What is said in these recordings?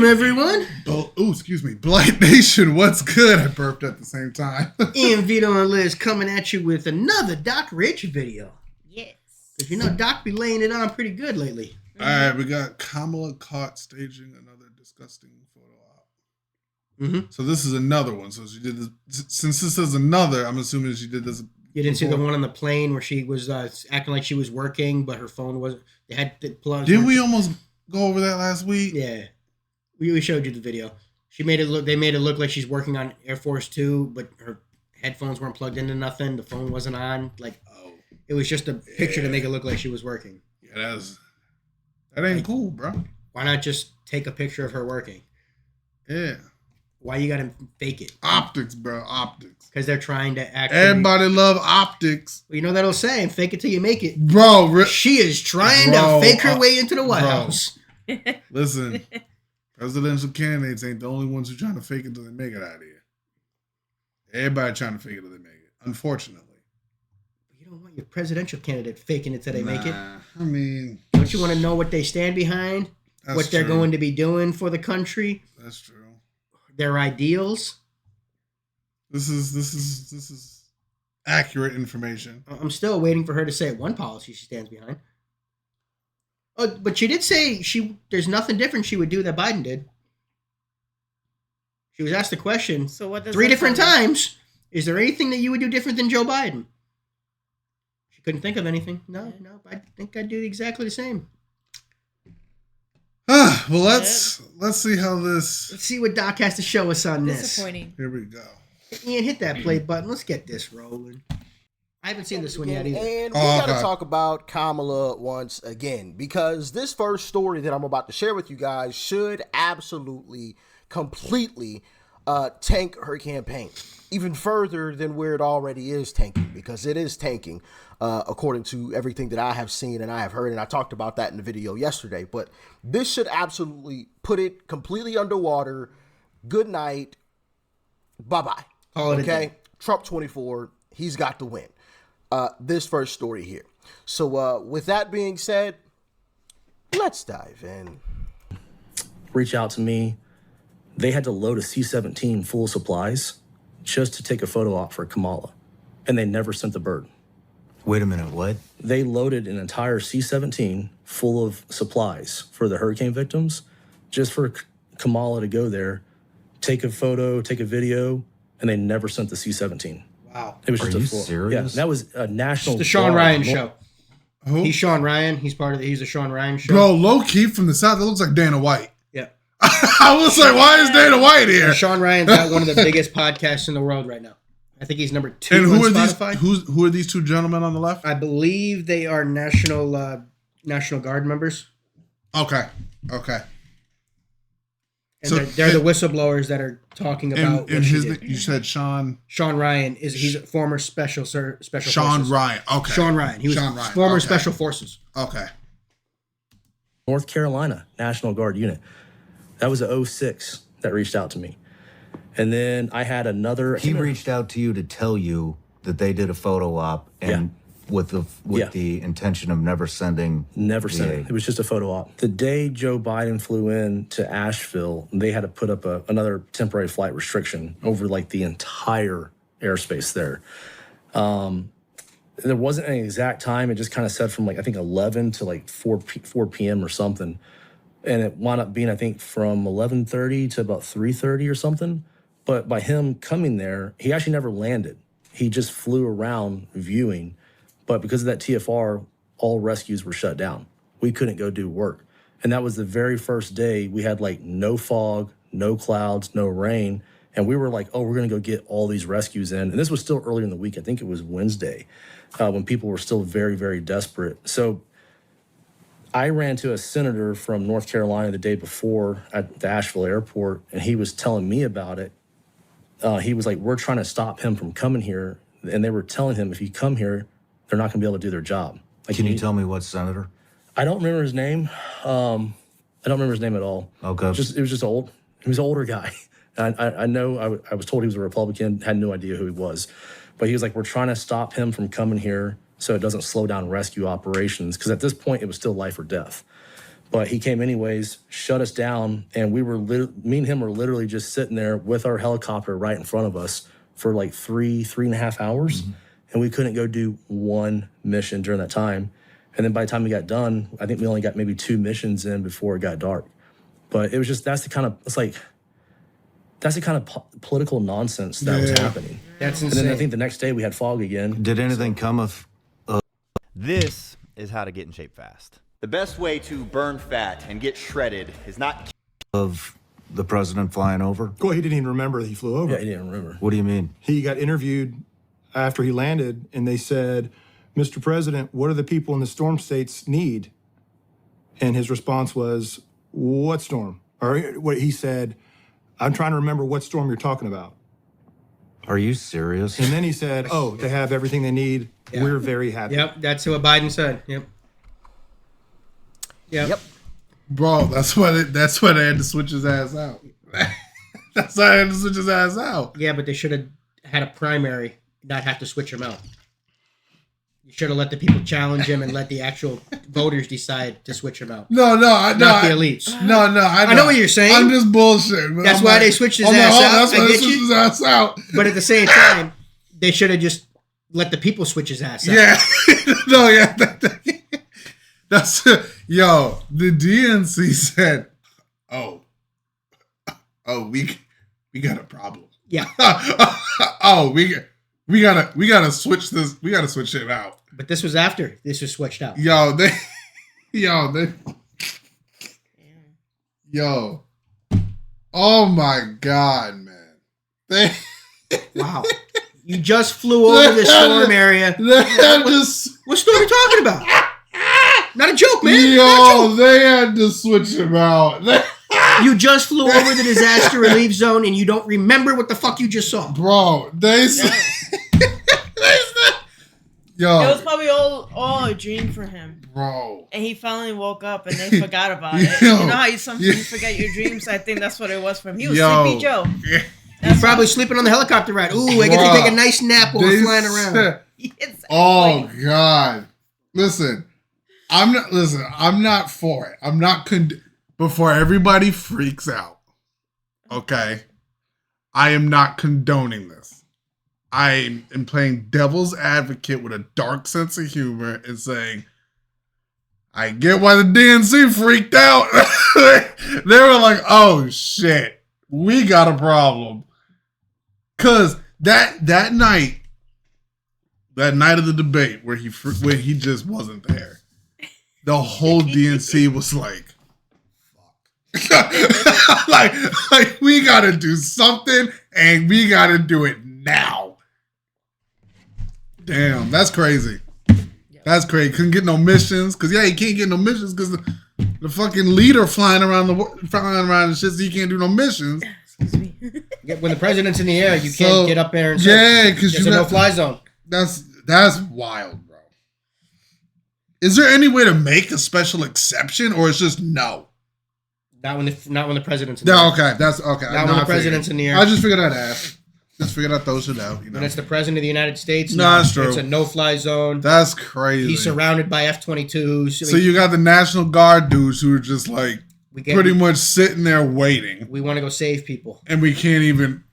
Welcome, everyone. Excuse me. Blite Nation, what's good? I burped at the same time. Ian, Vito, and Liz coming at you with another Doc Rich video. Yes. Because you know Doc be laying it on pretty good lately. All right, we got Kamala caught staging another disgusting photo op. So this is another one. So she did this. Since this is another, I'm assuming she did this. You didn't see the one on the plane where she was acting like she was working, but her phone wasn't. They had the plugs. Didn't we almost go over that last week? Yeah, we showed you the video. She made it look. They made it look like she's working on Air Force 2, but her headphones weren't plugged into nothing. The phone wasn't on. It was just a picture to make it look like she was working. Yeah, that ain't cool, bro. Why not just take a picture of her working? Yeah. Why you gotta fake it? Optics, bro. Optics. Because they're trying to act. Everybody love optics. Well, you know that old saying, fake it till you make it. Bro. She is trying to fake her way into the White House. Listen, presidential candidates ain't the only ones who trying to fake it till they make it out of here. Everybody trying to fake it till they make it. Unfortunately. You don't want your presidential candidate faking it till they make it. I mean, don't you want to know what they stand behind? What they're going to be doing for the country? That's true. Their ideals. This is accurate information. I'm still waiting for her to say one policy she stands behind. Oh, but she did say there's nothing different she would do that Biden did. She was asked the question so what does 3 different times. Is there anything that you would do different than Joe Biden? She couldn't think of anything. No, I think I'd do exactly the same. Well, let's see how this. Let's see what Doc has to show us on this. Disappointing. Here we go. Ian, hit that play button. Let's get this rolling. I haven't seen this one yet either. And we got to talk about Kamala once again, because this first story that I'm about to share with you guys should absolutely, completely tank her campaign. Even further than where it already is tanking, because it is tanking, according to everything that I have seen and I have heard, and I talked about that in the video yesterday. But this should absolutely put it completely underwater. Good night. Bye-bye. Okay? Trump 24, he's got to win. This first story here. So with that being said, let's dive in. Reach out to me. They had to load a C-17 full of supplies just to take a photo op for Kamala, and they never sent the bird. Wait a minute, what? They loaded an entire C-17 full of supplies for the hurricane victims just for Kamala to go there, take a photo, take a video, and they never sent the C-17. Wow. It was Are just you a full, serious? Yeah, that was a national. It's the Sean Ryan show. Who? He's Sean Ryan. He's the Sean Ryan show. Bro, low key from the South, that looks like Dana White. Yeah. I was like, why is Dana White here? And Sean Ryan's got one of the biggest podcasts in the world right now. I think he's number 2 and on who are Spotify. who are these two gentlemen on the left? I believe they are National Guard members. Okay. And So- they're the whistleblowers that are talking about And what she his did. you said Sean Ryan he's a former special Sean forces. Ryan. Okay. Sean Ryan. He was Sean Ryan. former Okay. special forces. Okay. North Carolina National Guard unit. That was a 06 that reached out to me. And then I had another. He reached out to you to tell you that they did a photo op and with the intention of never sending. Never sent it. It was just a photo op. The day Joe Biden flew in to Asheville, they had to put up another temporary flight restriction over like the entire airspace there. There wasn't an exact time. It just kind of said from like, I think 11 to like 4 p.m. or something. And it wound up being, I think, from 11:30 to about 3:30 or something. But by him coming there, he actually never landed. He just flew around viewing. But because of that TFR, all rescues were shut down. We couldn't go do work. And that was the very first day we had like no fog, no clouds, no rain. And we were like, oh, we're going to go get all these rescues in. And this was still earlier in the week. I think it was Wednesday when people were still very, very desperate. So I ran to a senator from North Carolina the day before at the Asheville airport, and he was telling me about it. He was like, we're trying to stop him from coming here. And they were telling him, if you come here, they're not going to be able to do their job. Like, Can you tell me what senator? I don't remember his name. I don't remember his name at all. Okay. It was just old. He was an older guy. I know I was told he was a Republican, had no idea who he was. But he was like, we're trying to stop him from coming here so it doesn't slow down rescue operations. Because at this point, it was still life or death. But he came anyways, shut us down, and we were me and him were literally just sitting there with our helicopter right in front of us for like 3.5 hours, and we couldn't go do one mission during that time. And then by the time we got done, I think we only got maybe 2 missions in before it got dark. But it was just that's the kind of political nonsense that was happening. That's insane. And then I think the next day we had fog again. Did anything come of This is how to get in shape fast. The best way to burn fat and get shredded is not the president flying over? Well, he didn't even remember that he flew over. Yeah, he didn't remember. What do you mean? He got interviewed after he landed, and they said, Mr. President, what do the people in the storm states need? And his response was, what storm? Or what he said, I'm trying to remember what storm you're talking about. Are you serious? And then he said, oh, they have everything they need. Yeah. We're very happy. Yep, that's what Biden said. Yep. Bro, that's why they had to switch his ass out. That's why I had to switch his ass out. Yeah, but they should have had a primary, not have to switch him out. You should have let the people challenge him and let the actual voters decide to switch him out. No, Not the elites. No, I know what you're saying. I'm just bullshitting. That's why they switched his ass out. That's why I they get switched you. his ass out. But at the same time, they should have just let the people switch his ass out. Yeah. No, yeah. That's yo, the DNC said, oh, we got a problem. Yeah. Oh, we gotta switch this. We gotta switch it out. But this was after this was switched out. Yo. Oh my God, man. Wow. You just flew over the storm area. What storm are you talking about? Not a joke, man. Yo, they had to switch him out. You just flew over the disaster relief zone and you don't remember what the fuck you just saw. Bro, they said... Yo. It was probably all a dream for him. Bro. And he finally woke up and they forgot about it. You know how you sometimes forget your dreams? I think that's what it was for him. He was Sleepy Joe. He's probably sleeping on the helicopter ride. Ooh, I get to take a nice nap while we're flying around. Exactly. Oh God. Listen, I'm not for it. I'm not before everybody freaks out. Okay? I am not condoning this. I am playing devil's advocate with a dark sense of humor and saying, I get why the DNC freaked out. They were like, oh shit, we got a problem. Cause that night of the debate where he just wasn't there, the whole DNC was like, fuck. like we gotta do something and we gotta do it now. Damn, that's crazy. That's crazy. Couldn't get no missions. Cause yeah, he can't get no missions because the fucking leader flying around and shit, so you can't do no missions. Excuse me. When the president's in the air, you can't get up there and say, because it's a no-fly zone. That's wild, bro. Is there any way to make a special exception, or it's just no? Not when the president's in the air. No, okay, that's okay. Not when the president's in the air. I just figured I'd ask. Just figured I'd throw shit out. You know, When it's the president of the United States, No, that's true. It's a no-fly zone. That's crazy. He's surrounded by F-22s. So you got the National Guard dudes who are just like pretty much sitting there waiting, We want to go save people. and we can't even.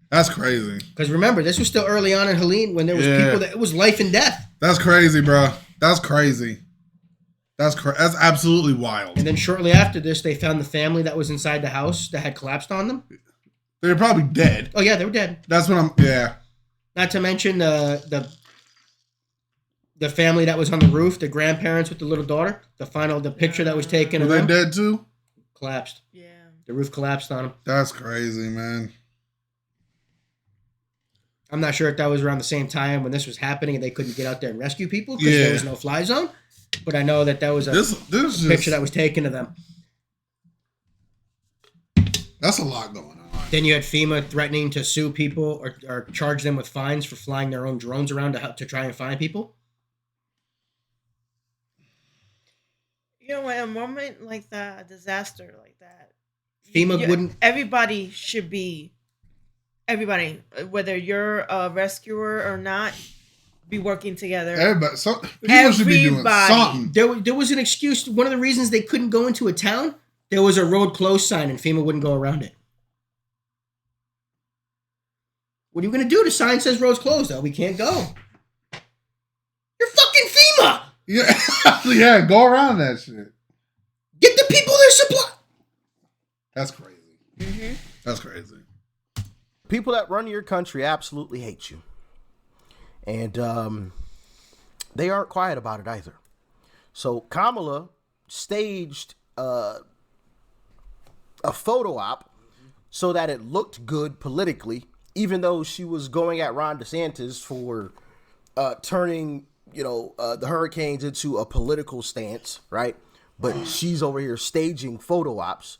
That's crazy. Because remember, this was still early on in Helene when there was people that it was life and death. That's crazy, bro. That's crazy. That's absolutely wild. And then shortly after this, they found the family that was inside the house that had collapsed on them. They're probably dead. Oh yeah, they were dead. That's what I'm. Yeah. Not to mention the family that was on the roof, the grandparents with the little daughter. The picture that was taken Were of they them dead too? collapsed. Yeah. The roof collapsed on them. That's crazy, man. I'm not sure if that was around the same time when this was happening and they couldn't get out there and rescue people because there was no fly zone. But I know that was a picture that was taken of them. That's a lot going on. Then you had FEMA threatening to sue people or charge them with fines for flying their own drones around to try and find people. You know, in a moment like that, a disaster like that, FEMA wouldn't. Everybody should be. Everybody, whether you're a rescuer or not, be working together. Everybody, people should be doing something. There was an excuse. One of the reasons they couldn't go into a town, there was a road closed sign and FEMA wouldn't go around it. What are you going to do? The sign says road's closed, though. We can't go. You're fucking FEMA! Yeah, yeah, go around that shit. Get the people their supply. That's crazy. Mm-hmm. That's crazy. People that run your country absolutely hate you. And they aren't quiet about it either. So Kamala staged a photo op so that it looked good politically, even though she was going at Ron DeSantis for turning, the hurricanes into a political stance, right? But she's over here staging photo ops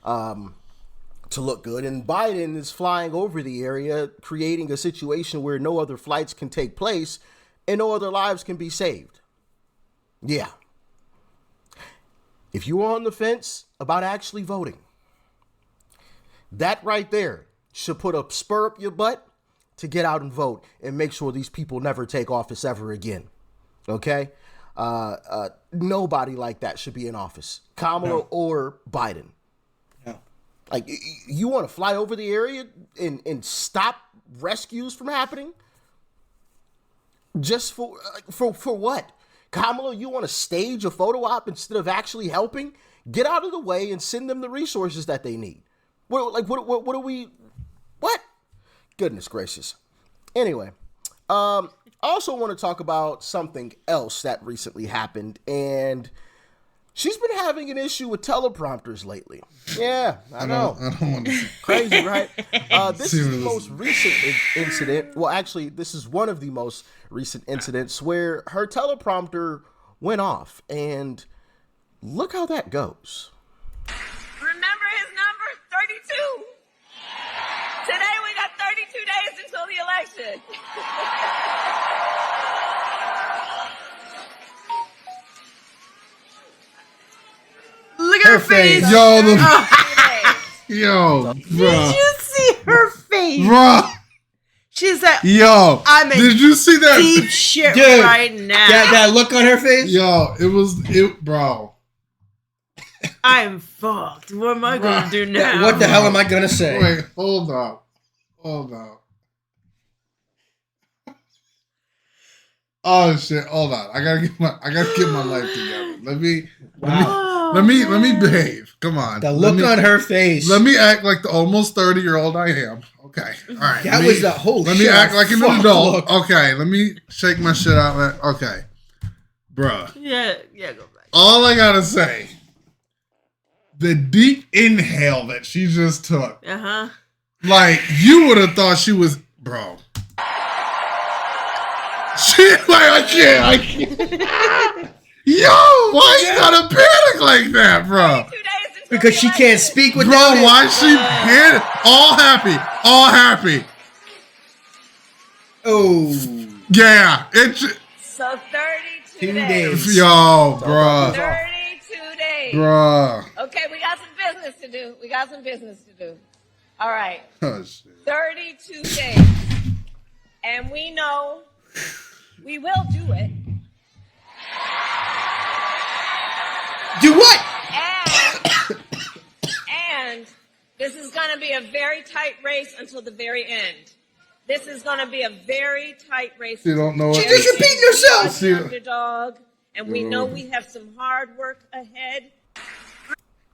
to look good. And Biden is flying over the area, creating a situation where no other flights can take place and no other lives can be saved. Yeah. If you are on the fence about actually voting, that right there should put a spur up your butt to get out and vote and make sure these people never take office ever again. Okay? Nobody like that should be in office. Kamala or Biden. No. Like, you want to fly over the area and stop rescues from happening? Just for what? Kamala, you want to stage a photo op instead of actually helping? Get out of the way and send them the resources that they need. What are we... What? Goodness gracious. Anyway, I also want to talk about something else that recently happened, and she's been having an issue with teleprompters lately. Yeah, I know. I don't want to. Crazy, right? This is the most recent incident. Well, actually, this is one of the most recent incidents where her teleprompter went off, and look how that goes. Remember his number? 32. Today we got 32 days until the election. Look at her face. Yo, Did you see her face? Bruh. She's like, I'm in did you see that deep shit right now. That look on her face? Yo, bro. I'm fucked. What am I going to do now? What the hell am I going to say? Wait, hold up. Oh shit, hold on. I gotta get my life together. Let me behave. Come on. The look on her face. Let me act like the almost 30-year-old I am. Okay. All right. That was the whole Let me act like an adult. Look. Okay. Let me shake my shit out. Okay. Bruh. Yeah, go back. All I gotta say, the deep inhale that she just took. Uh-huh. Like, you would have thought she was, bro. Shit, like, I can't. Yo, why you gotta panic like that, bro? Because she can't speak with bro, why she panic? All happy. Oh. Yeah, So 32 days. Yo, bro. 32 days. Bro. Okay, we got some business to do. All right. Oh, shit. 32 days. And we know we will do it. Do what? And this is going to be a very tight race until the very end. This is going to be a very tight race. You don't know what. She's just repeating herself. The underdog, and we know we have some hard work ahead.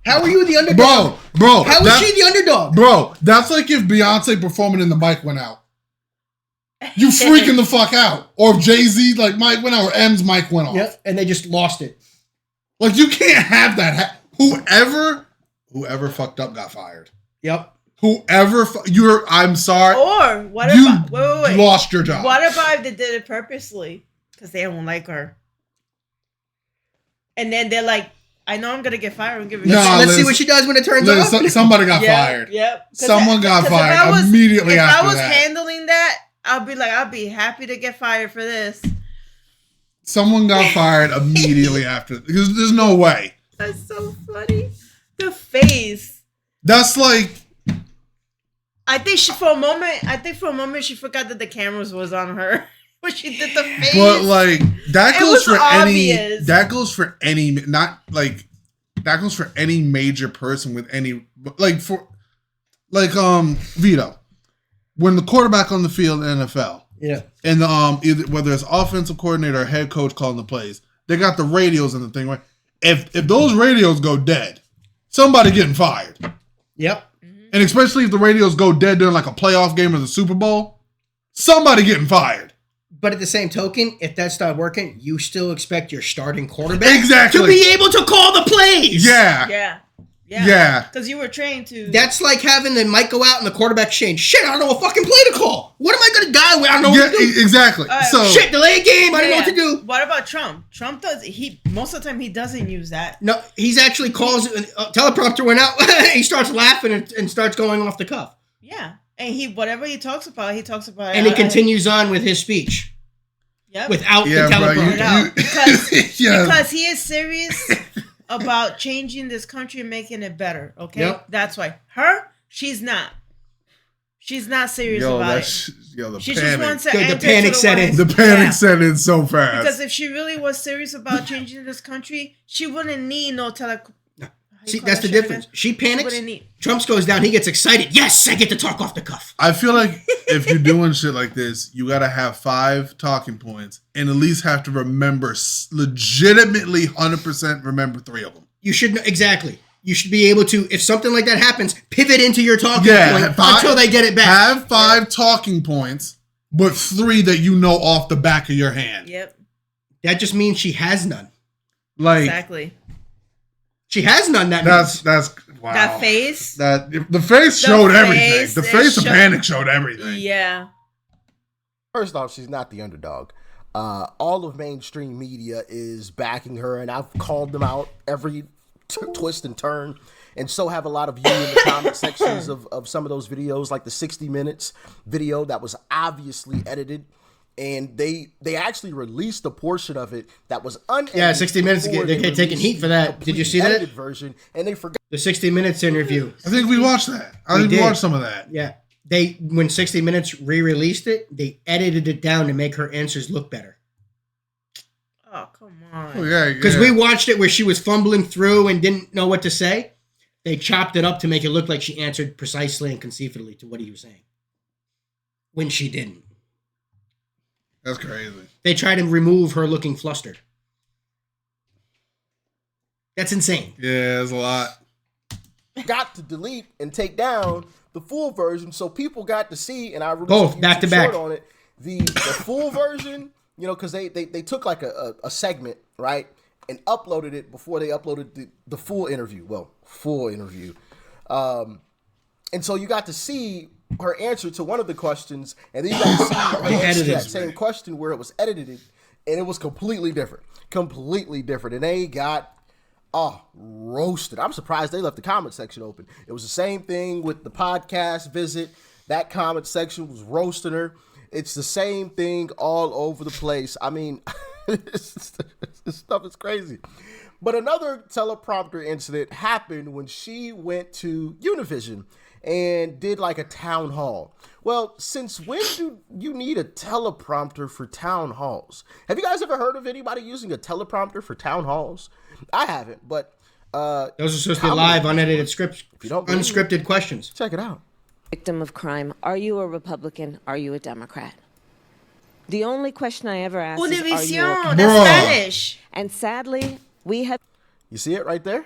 How are you the underdog? Bro. How is she the underdog? Bro, that's like if Beyonce performing and the mic went out. You freaking the fuck out. Or if Jay-Z, like, mic went out, or M's mic went off. Yep, and they just lost it. Like, you can't have that. Whoever fucked up got fired. Yep. I'm sorry. Or what if wait. Lost your job. What if they did it purposely because they don't like her, and then they're like, "I know I'm gonna get fired. Let's see what she does when it turns off." Somebody got fired. Yep. Someone got fired immediately after that. If I was handling that, I'd be happy to get fired for this. Someone got fired immediately after because there's no way. That's so funny. The face. That's like. I think for a moment she forgot that the cameras was on her. But she did the face. But like that It goes was for obvious. that goes for any that goes for any major person with any Vito. When the quarterback on the field in the NFL. Yeah. And either whether it's offensive coordinator or head coach calling the plays, they got the radios and the thing, right? If those radios go dead, somebody getting fired. Yep. And especially if the radios go dead during like a playoff game or the Super Bowl, somebody getting fired. But at the same token, if that started working, you still expect your starting quarterback exactly to be able to call the plays. Yeah. Yeah. Because you were trained to. That's like having the mic go out and the quarterback exchange. Shit, I don't know what fucking play to call. What am I going to die with? I don't know what to do. Exactly. So shit, delay a game. I don't know what to do. What about Trump? Trump does. Most of the time he doesn't use that. No, he's actually calls. Teleprompter went out. He starts laughing and starts going off the cuff. Yeah, and whatever he talks about, and he continues on with his speech. Yep. Without the teleprompter. Because he is serious about changing this country and making it better. Okay, that's why she's not. She's not serious about it. She just wants to enter the panic set in. The panic set in so fast. Because if she really was serious about changing this country, she wouldn't need no See, that's the difference. She panics. Trump goes down. He gets excited. Yes, I get to talk off the cuff. I feel like if you're doing shit like this, you got to have 5 talking points and at least have to remember legitimately 100% remember 3 of them. You should know exactly. You should be able to, if something like that happens, pivot into your talking point until they get it back. Have 5 talking points, but 3 that you know off the back of your hand. Yep. That just means she has none. Exactly. She has none. That's wow. That face. The face showed everything. The face of panic showed everything. Yeah. First off, she's not the underdog. All of mainstream media is backing her, and I've called them out every twist and turn. And so have a lot of you in the comment sections of some of those videos, like the 60 Minutes video that was obviously edited. And they actually released a portion of it that was unedited. Yeah, 60 Minutes. They get taking heat for that. Did you see that? Version, and they forgot the 60 Minutes interview. I think we watched that. I think we watched some of that. Yeah, when 60 Minutes re-released it, they edited it down to make her answers look better. Oh, come on. Oh, yeah. Because we watched it where she was fumbling through and didn't know what to say. They chopped it up to make it look like she answered precisely and concisely to what he was saying. When she didn't. That's crazy. They tried to remove her looking flustered. That's insane. Yeah, there's a lot. Got to delete and take down the full version, so people got to see, and I released both back to back on it. The full version, because they took like a segment, right, and uploaded it before they uploaded the full interview. Well, full interview, and so you got to see her answer to one of the questions, and then you got to see her answer to that same question where it was edited, and it was completely different. And they got roasted. I'm surprised they left the comment section open. It was the same thing with the podcast visit. That comment section was roasting her. It's the same thing all over the place. I mean, this stuff is crazy. But another teleprompter incident happened when she went to Univision and did like a town hall. Well, since when do you need a teleprompter for town halls? Have you guys ever heard of anybody using a teleprompter for town halls? I haven't, but those are supposed to be live, unedited scripts, unscripted questions. Check it out. Victim of crime. Are you a Republican? Are you a Democrat? The only question I ever ask is, are you Univision, that's Spanish. And sadly, we have... You see it right there?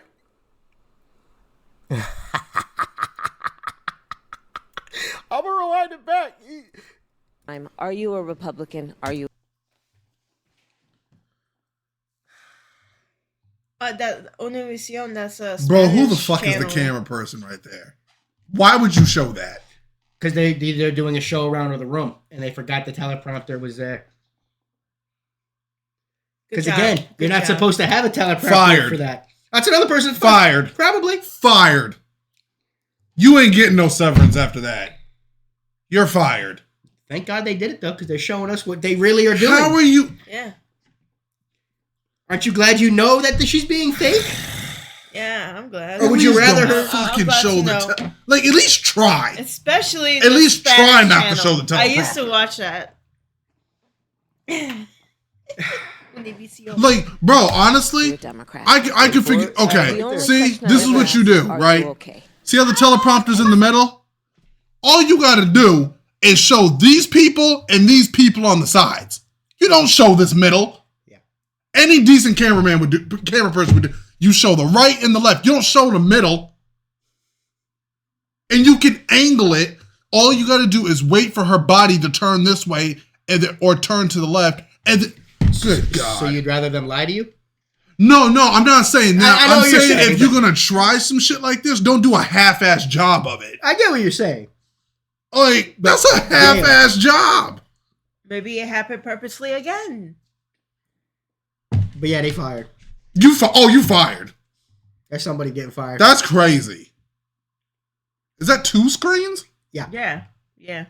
I'm going to rewind it back. Are you a Republican? Are you... That Univision, that's a Spanish Bro, who the fuck channel. is the camera person right there? Why would you show that? Because they're doing a show around the room, and they forgot the teleprompter was there. Because again, you're not supposed to have a teleprompter for that. That's another person fired. Probably fired. You ain't getting no severance after that. You're fired. Thank God they did it though, because they're showing us what they really are doing. How are you? Yeah. Aren't you glad you know that she's being fake? Yeah, I'm glad. Or would you rather her fucking show the like at least try? Especially at least Spanish try not channel. to show the teleprompter. I used to watch that. Like, bro, honestly, I can figure. Okay, see, this is what you do, right? Okay. See how the teleprompter's in the middle? All you got to do is show these people and these people on the sides. You don't show this middle. Yeah. Any decent camera person would do. You show the right and the left. You don't show the middle. And you can angle it. All you got to do is wait for her body to turn this way or turn to the left. And good God. So you'd rather them lie to you? No, I'm not saying that. I know I'm what you're saying saying. if you're going to try some shit like this, don't do a half-ass job of it. I get what you're saying. Like, that's a half-ass job. Maybe it happened purposely again. But yeah, they fired. You fired. There's somebody getting fired. That's crazy. Is that 2 screens? Yeah. Yeah.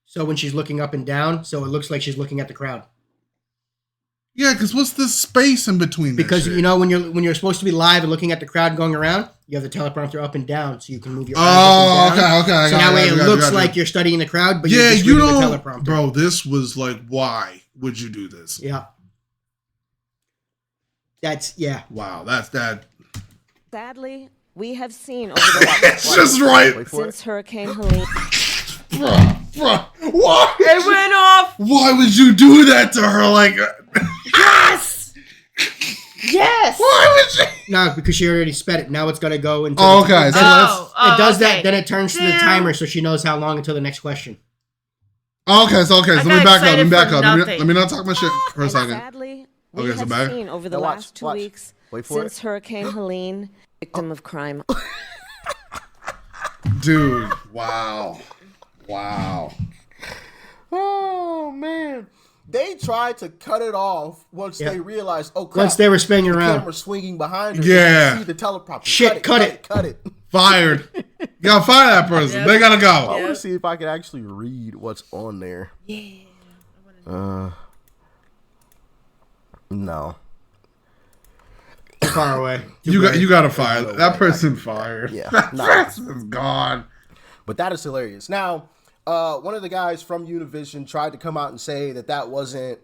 So when she's looking up and down, so it looks like she's looking at the crowd. Yeah, because what's this space in between? Because you know when you're supposed to be live and looking at the crowd going around, you have the teleprompter up and down, so you can move your eyes up and down. Okay. So that way it looks like you're studying the crowd, but you're just you reading don't, the teleprompter. bro. This was like, why would you do this? Yeah. Wow, that's that. Sadly, we have seen over the It's just right. Since Hurricane Helene. Bruh, why? It went off. Why would you do that to her? Like, Yes. Yes. Why would you? No, because she already sped it. Now it's gonna go into. Okay. It does that. Then it turns to the timer, so she knows how long until the next question. Okay. So let me back up. Nothing. Let me not talk my shit for a second. Sadly, we have seen over the last 2 weeks since Hurricane Helene, victim of crime. Dude, wow. Oh man, they tried to cut it off once they realized. Oh crap! Once they were spinning the around, camera swinging behind her. Yeah. See the teleprompter. Shit, cut it. Fired. You gotta fire that person. Yep. They gotta go. I want to see if I can actually read what's on there. Yeah. No. far away. You gotta fire that person. Fired. Yeah, that person's gone. But that is hilarious. Now, one of the guys from Univision tried to come out and say that wasn't,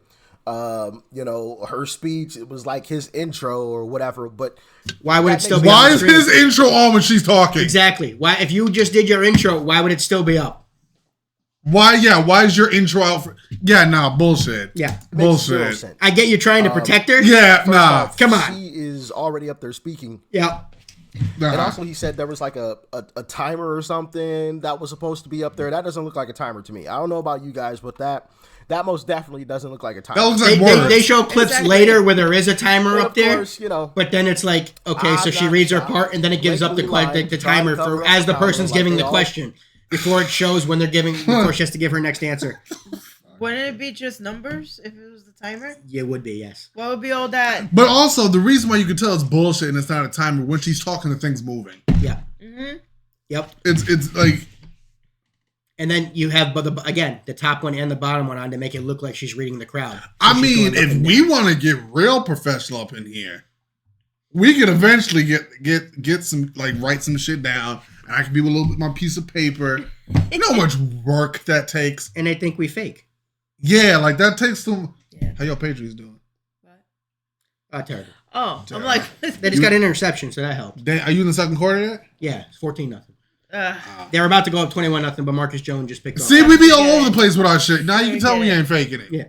her speech. It was like his intro or whatever. But why would it still be? Why is his intro on when she's talking? Exactly. Why? If you just did your intro, why would it still be up? Why? Yeah. Why is your intro out? Bullshit. Yeah, bullshit. I get you trying to protect her. Yeah, nah. Come on. She is already up there speaking. Yeah. And also, he said there was like a timer or something that was supposed to be up there. That doesn't look like a timer to me. I don't know about you guys, but that most definitely doesn't look like a timer. That looks like they show clips later where there is a timer up there. Course, but then it's like, okay, so she reads her part, and then it gives up the timer for as the person's giving the question before it shows when they're giving before she has to give her next answer. Wouldn't it be just numbers if it was the timer? Yeah, it would be, yes. What would be all that? But also, the reason why you can tell it's bullshit and it's not a timer when she's talking to things moving. Yeah. Mm-hmm. Yep. It's like... And then you have, the top one and the bottom one on to make it look like she's reading the crowd. So I mean, if we want to get real professional up in here, we could eventually get some, write some shit down, and I can be with a little bit my piece of paper. You know how much work that takes? And they think we fake. Yeah, that takes some... Yeah. How your Patriots doing? What? Terrible. Oh, terrible. I'm like... They just got an interception, so that helped. Are you in the second quarter yet? Yeah, it's 14-0. They were about to go up 21-0, but Marcus Jones just picked up. See, we be all over the place with our shit. Now you can tell we ain't faking it. Yeah.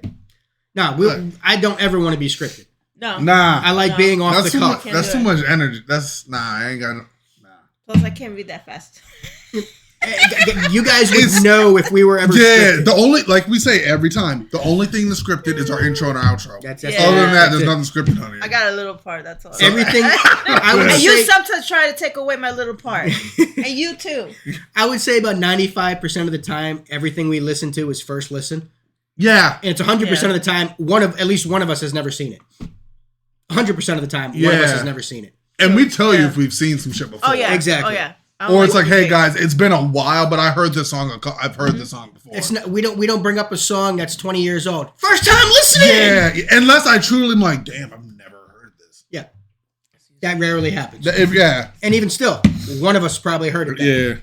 No, I don't ever want to be scripted. No. Nah. I like being off the cuff. That's too much energy. I ain't got no... Plus, I can't read that fast. You guys would know if we were ever scripted. The only, like we say every time, the only thing that's scripted is our intro and our outro. That's Other than that, there's nothing scripted on here. I got a little part, that's all. Everything. You sometimes try to take away my little part. And you too. I would say about 95% of the time, everything we listen to is first listen. Yeah. And it's 100% of the time, at least one of us has never seen it. 100% of the time, one of us has never seen it. And we tell you if we've seen some shit before. Oh, yeah. Exactly. Oh, yeah. Or it's like, hey guys, it's been a while, but I heard this song. I've heard this song before. It's not, we don't bring up a song that's 20 years old. First time listening. Yeah, unless I truly am like, damn, I've never heard this. Yeah, that rarely happens. And even still, one of us probably heard it. Yeah,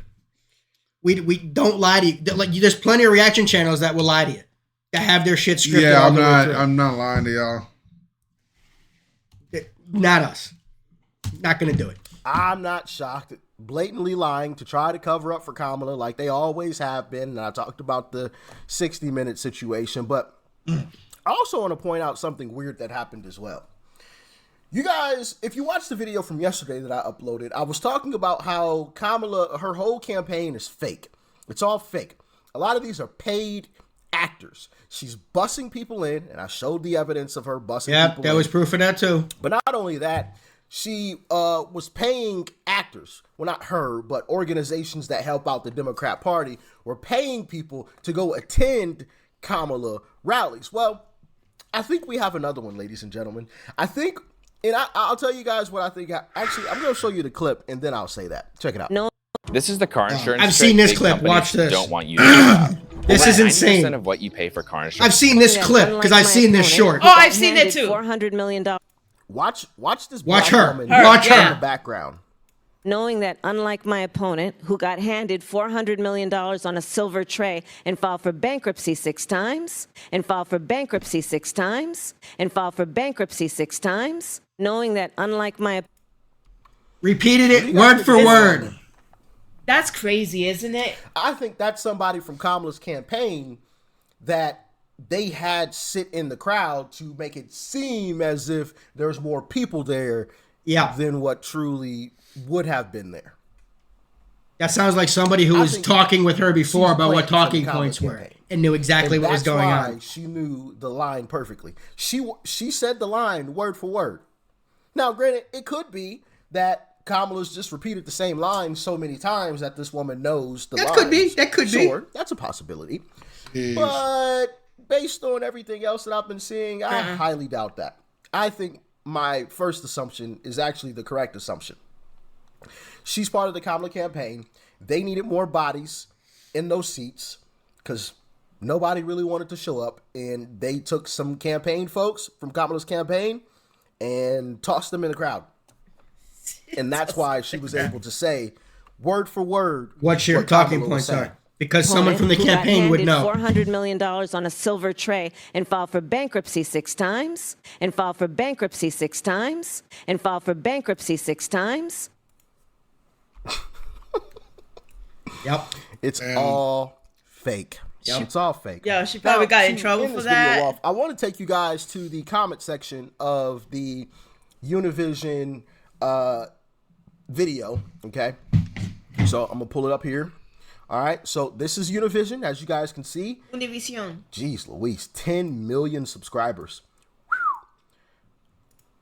we don't lie to you. There's plenty of reaction channels that will lie to you. to have their shit scripted. Yeah, all the way through. I'm not lying to y'all. Not us. Not gonna do it. I'm not shocked. Blatantly lying to try to cover up for Kamala like they always have been. And I talked about the 60-minute situation, but I also want to point out something weird that happened as well. You guys, if you watched the video from yesterday that I uploaded, I was talking about how Kamala, her whole campaign is fake. It's all fake. A lot of these are paid actors. She's bussing people in, and I showed the evidence of her bussing people in. Yep, there was proof of that too. But not only that, she was paying actors, well, not her, but organizations that help out the Democrat Party were paying people to go attend Kamala rallies. Well, I think we have another one, ladies and gentlemen. I think, and I'll tell you guys what I think. Actually, I'm going to show you the clip, and then I'll say that. Check it out. No. This is the car insurance. I've seen this big clip. companies Watch this. Don't want you to know. This is insane. 90% of what you pay for car insurance. I've seen this clip because I've seen this short. Oh, I've seen it too. $400 million. Watch this. Watch black her. woman Watch her. in the background. Knowing that, unlike my opponent, who got handed $400 million on a silver tray and filed for bankruptcy 6 times, and filed for bankruptcy 6 times, and filed for bankruptcy 6 times, knowing that, unlike my... Repeated it word for word. That's crazy, isn't it? I think that's somebody from Kamala's campaign that they had sit in the crowd to make it seem as if there's more people there than what truly would have been there. That sounds like somebody who was talking with her before about what talking points were and knew exactly what was going on. She knew the line perfectly. She said the line word for word. Now, granted, it could be that Kamala's just repeated the same line so many times that this woman knows the line. That could be. Sure, that's a possibility. But based on everything else that I've been seeing, I highly doubt that. I think my first assumption is actually the correct assumption. She's part of the Kamala campaign. They needed more bodies in those seats because nobody really wanted to show up. And they took some campaign folks from Kamala's campaign and tossed them in the crowd. And that's why she was able to say word for word what your talking points are. Because someone from the campaign would know. $400 million on a silver tray and filed for bankruptcy 6 times, and filed for bankruptcy 6 times, and filed for bankruptcy 6 times. Yep. It's all fake. Yep. It's all fake. Yeah, she probably got in trouble for that. I want to take you guys to the comment section of the Univision video. Okay. So I'm going to pull it up here. All right. So this is Univision, as you guys can see. Univision. Jeez Louise, 10 million subscribers.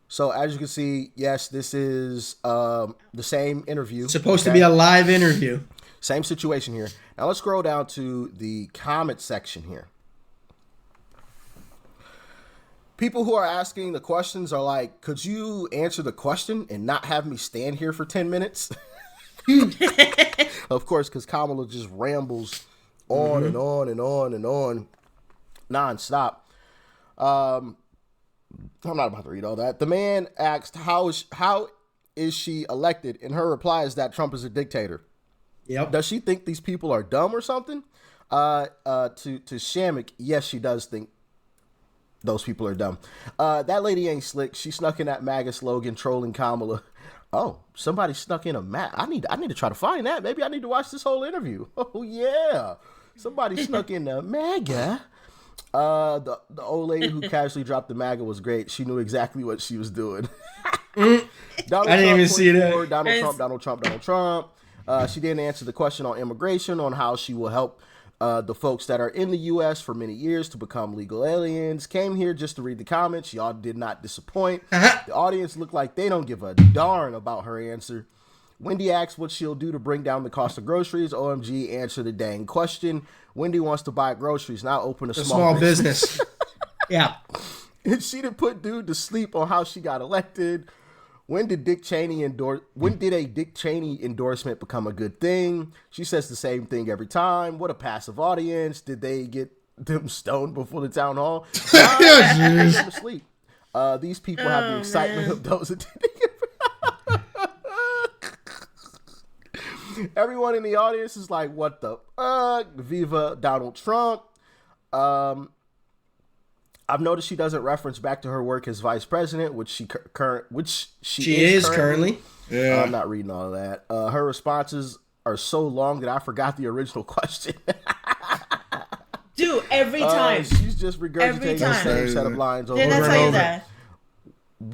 So as you can see, yes, this is the same interview. Supposed to be a live interview. Same situation here. Now let's scroll down to the comment section here. People who are asking the questions are like, could you answer the question and not have me stand here for 10 minutes? Of course, because Kamala just rambles on and on and on and on nonstop. I'm not about to read all that. The man asked, how is she elected? And her reply is that Trump is a dictator. Yep. Does she think these people are dumb or something? To Shamik, yes, she does think those people are dumb. That lady ain't slick. She snuck in that MAGA slogan, trolling Kamala. Oh, somebody snuck in a MAGA. I need to try to find that. Maybe I need to watch this whole interview. Oh yeah, somebody snuck in the MAGA. The old lady who casually dropped the MAGA was great. She knew exactly what she was doing. I didn't even see that. Donald Trump. She didn't answer the question on immigration, on how she will help the folks that are in the U.S. for many years to become legal aliens. Came here just to read the comments. Y'all did not disappoint. The audience looked like they don't give a darn about her answer. Wendy asks what she'll do to bring down the cost of groceries. OMG, answer the dang question. Wendy wants to buy groceries, not open a small business. Yeah. And she didn't put dude to sleep on how she got elected. When did a Dick Cheney endorsement become a good thing? She says the same thing every time. What a passive audience. Did they get them stoned before the town hall? To sleep. These people have the excitement of those attending. Everyone in the audience is like, what the fuck? Viva Donald Trump. I've noticed she doesn't reference back to her work as vice president, which she is currently. Yeah, I'm not reading all of that. Her responses are so long that I forgot the original question. Dude, every time. She's just regurgitating the same set of lines over Didn't I and tell you over. that?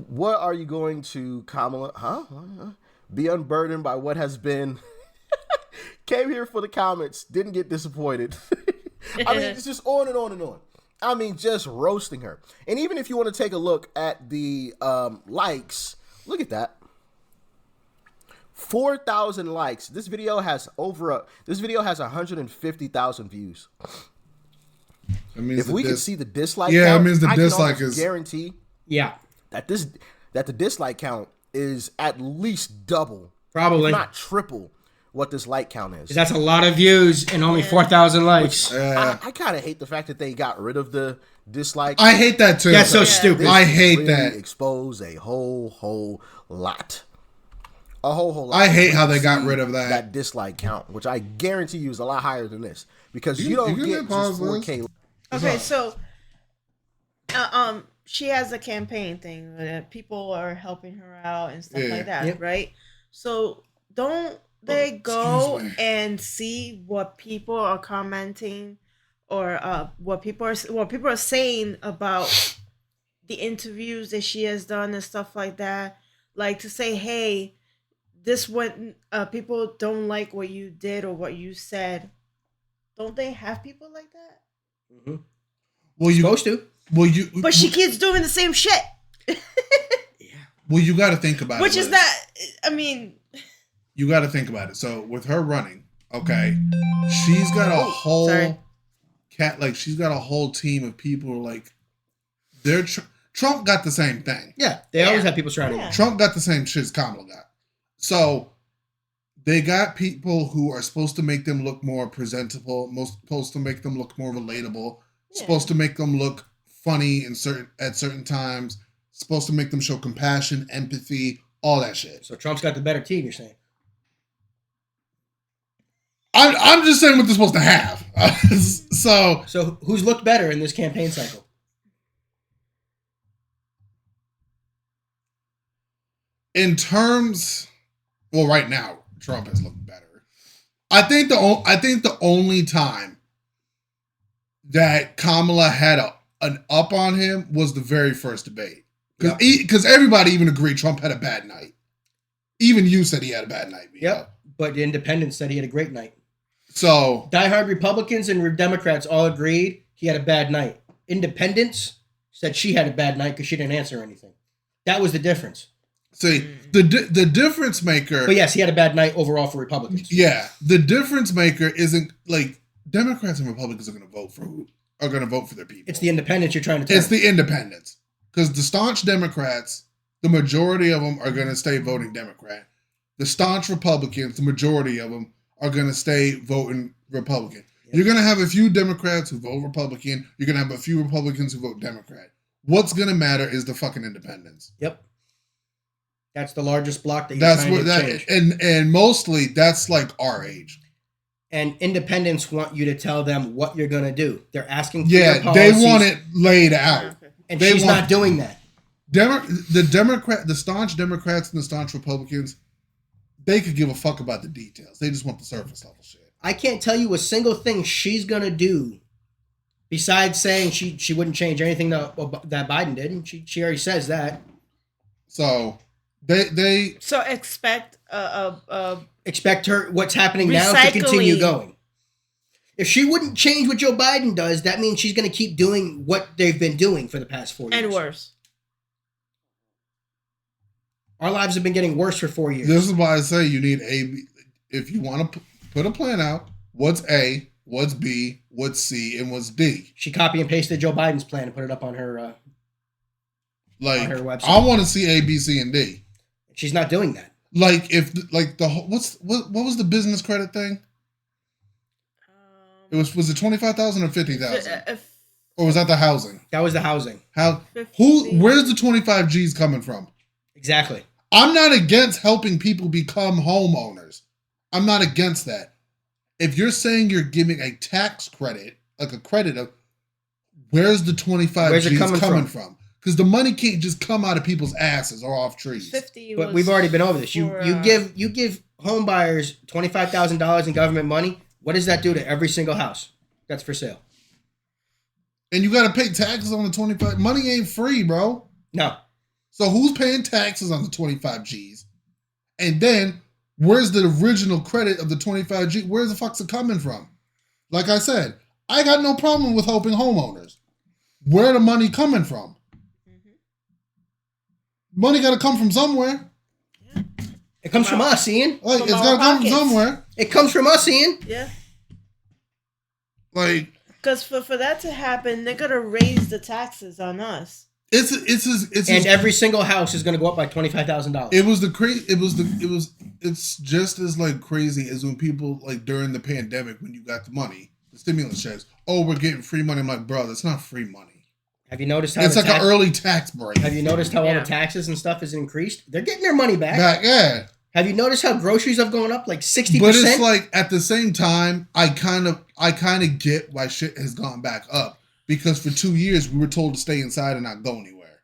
What are you going to, Kamala? Be unburdened by what has been. Came here for the comments. Didn't get disappointed. I mean, it's just on and on and on. I mean, just roasting her. And even if you want to take a look at the likes, look at that. 4,000 likes. This video has 150,000 views. If we could see the dislike count, it means the dislike is guarantee. Yeah. That the dislike count is at least double, probably if not triple, what this like count is. That's a lot of views and only 4,000 likes. I kind of hate the fact that they got rid of the dislike. I hate that too. That's so stupid. I hate really that. Expose a whole lot. A whole lot. I hate how they got rid of that. That dislike count, which I guarantee you is a lot higher than this, because you don't get just 4K. Okay, so she has a campaign thing that people are helping her out and stuff like that, right? So don't they go and see what people are commenting or what people are saying about the interviews that she has done and stuff like that? Like to say, hey, this one people don't like what you did or what you said. Don't they have people like that? Mm-hmm. Well, you're supposed to. But she keeps doing the same shit. Well, you got to think about it. Which is not. I mean, you got to think about it. So with her running, okay, she's got a whole she's got a whole team of people. Like, they're Trump got the same thing. Yeah, they always have people surrounding him. Trump got the same shit as Kamala got. So they got people who are supposed to make them look more presentable, supposed to make them look more relatable, supposed to make them look funny at certain times, supposed to make them show compassion, empathy, all that shit. So Trump's got the better team, you're saying? I'm just saying what they're supposed to have. So who's looked better in this campaign cycle? In terms, well, right now Trump has looked better. I think the only time that Kamala had an up on him was the very first debate, because everybody even agreed Trump had a bad night. Even you said he had a bad night. Yep, but the independents said he had a great night. So diehard Republicans and Democrats all agreed he had a bad night. Independents said she had a bad night because she didn't answer anything. That was the difference. See, the difference maker. But yes, he had a bad night overall for Republicans. Yeah, the difference maker isn't like Democrats and Republicans are going to vote for their people. It's the independents you're trying to tell. It's the independents, because the staunch Democrats, the majority of them are going to stay voting Democrat. The staunch Republicans, the majority of them are going to stay voting Republican. Yep. You're going to have a few Democrats who vote Republican. You're going to have a few Republicans who vote Democrat. What's going to matter is the fucking independents. Yep. That's the largest block that you're trying to change. And mostly that's like our age. And independents want you to tell them what you're going to do. They're asking for your policies. They want it laid out. And she's not doing that. The staunch Democrats and the staunch Republicans, they could give a fuck about the details. They just want the surface level shit. I can't tell you a single thing she's going to do besides saying she wouldn't change anything that Biden did. And she already says that. So they expect expect her what's happening now to continue going. If she wouldn't change what Joe Biden does, that means she's going to keep doing what they've been doing for the past 4 years. And worse. Our lives have been getting worse for 4 years. This is why I say you need if you want to put a plan out, what's A, what's B, what's C, and what's D. She copy and pasted Joe Biden's plan and put it up on her on her website. I want to see A, B, C, and D. She's not doing that. Like what was the business credit thing? Was it 25,000 or 50,000? Or was that the housing? That was the housing. Where's the 25 G's coming from? Exactly. I'm not against helping people become homeowners. I'm not against that. If you're saying you're giving a tax credit, like a credit of, where's the 25 Where's it G's coming from? Because the money can't just come out of people's asses or off trees. 50 But we've already been over this. You for, give home buyers $25,000 in government money. What does that do to every single house that's for sale? And you got to pay taxes on the 25. Money ain't free, bro. No. So who's paying taxes on the 25 G's? And then where's the original credit of the 25 G? Where the fuck's it coming from? Like I said, I got no problem with helping homeowners. Where the money coming from? Money got to come from somewhere. It comes from us, Ian. Like, it's got to come from somewhere. It comes from us, Ian. Yeah. Like, because for that to happen, they're gonna raise the taxes on us. It's every single house is gonna go up by $25,000. It's just as like crazy as when people like during the pandemic when you got the money, the stimulus checks. Oh, we're getting free money. I'm like, bro, that's not free money. Have you noticed how it's like an early tax break? Have you noticed how all the taxes and stuff is increased? They're getting their money back. Yeah. Have you noticed how groceries have gone up like 60%? But it's like at the same time, I kind of get why shit has gone back up because for 2 years we were told to stay inside and not go anywhere.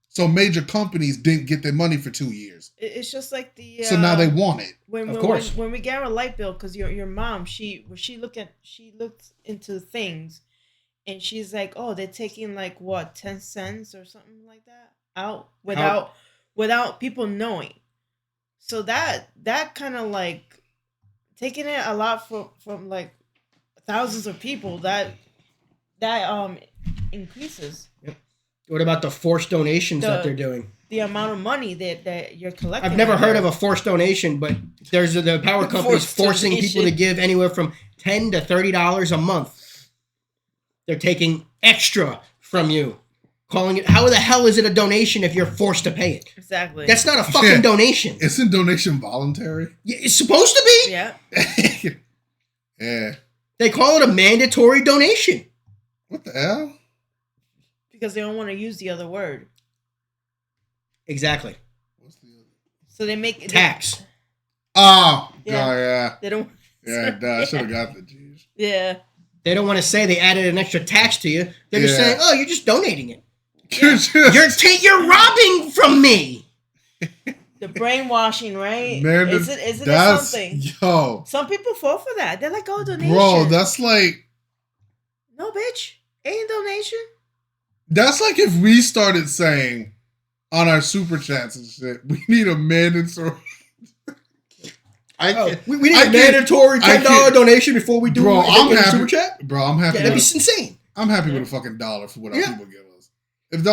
So major companies didn't get their money for 2 years. It's just like the. So now they want it. Of course. When we get our light bill, because your mom, she looked into things. And she's like, oh, they're taking like what, 10 cents or something like that out without people knowing. So that kind of like taking it a lot from like thousands of people that increases. Yep. What about the forced donations that they're doing? The amount of money that you're collecting. I've never heard of a forced donation, but there's the power companies forcing people to give anywhere from $10 to $30 a month. They're taking extra from you, calling it. How the hell is it a donation if you're forced to pay it? Exactly. That's not a fucking donation. Isn't donation voluntary? Yeah, it's supposed to be. Yeah. Yeah. They call it a mandatory donation. What the hell? Because they don't want to use the other word. Exactly. What's the other? So they make tax. Yeah. They don't. Yeah, I should have got the G's. Yeah. They don't want to say they added an extra tax to you. They're just saying, "Oh, you're just donating it. Yeah. You're robbing from me." The brainwashing, right? Man, isn't it something? Yo. Some people fall for that. They're like, "Oh, donation." Bro, that's like. No, bitch. Ain't donation. That's like if we started saying on our super chats and shit, we need a mandatory. We need a mandatory $10 donation before we do a super chat. Bro, I'm happy. That'd be insane. I'm happy with a fucking $1 for what our people give us. If